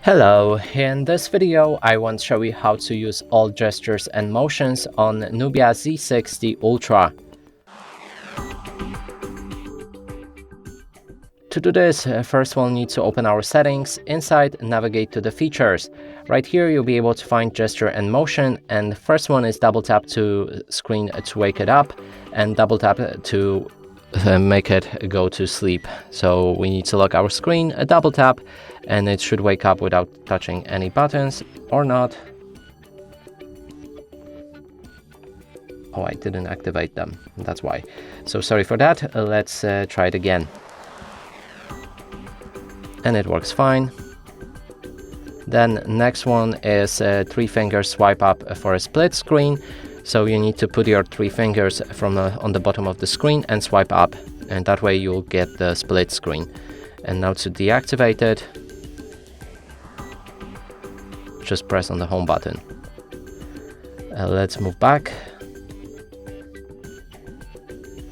Hello, in this video I want to show you how to use all gestures and motions on Nubia Z60 Ultra. To do this, first we'll need to open our settings, inside navigate to the features. Right here you'll be able to find gesture and motion, and the first one is double tap to screen to wake it up and double tap to make it go to sleep. So we need to lock our screen, a double tap, and it should wake up without touching any buttons or not. Oh, I didn't activate them, that's why. So sorry for that. Let's try it again. And it works fine. Then next one is three finger swipe up for a split screen. So you need to put your three fingers on the bottom of the screen and swipe up, and that way you'll get the split screen. And now to deactivate it, just press on the home button. Let's move back.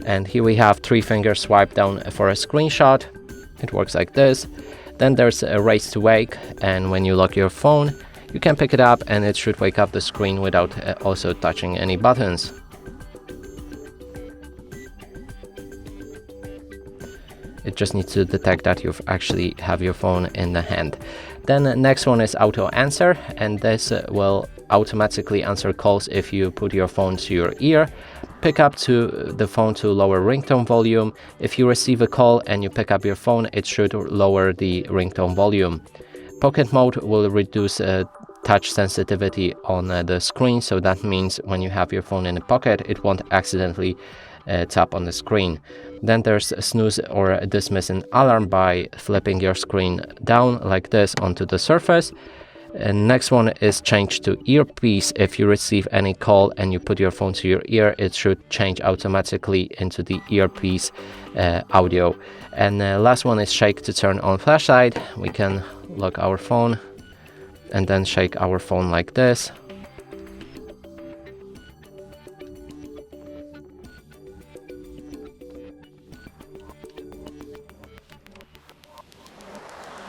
And here we have three finger swipe down for a screenshot. It works like this. Then there's a raise to wake, and when you lock your phone, you can pick it up and it should wake up the screen without also touching any buttons. It just needs to detect that you actually have your phone in the hand. Then the next one is auto answer, and this will automatically answer calls if you put your phone to your ear. Pick up to the phone to lower ringtone volume. If you receive a call and you pick up your phone, it should lower the ringtone volume. Pocket mode will reduce touch sensitivity on the screen, so that means when you have your phone in a pocket, it won't accidentally tap on the screen. Then there's a snooze or dismiss an alarm by flipping your screen down like this onto the surface. And next one is change to earpiece. If you receive any call and you put your phone to your ear, it should change automatically into the earpiece audio. And last one is shake to turn on flashlight. We can lock our phone and then shake our phone like this.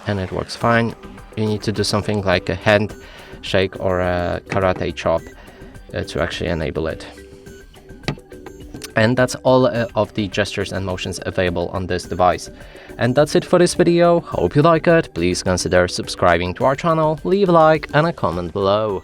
And it works fine. You need to do something like a hand shake or a karate chop to actually enable it. And that's all of the gestures and motions available on this device. And that's it for this video. Hope you like it. Please consider subscribing to our channel, leave a like and a comment below.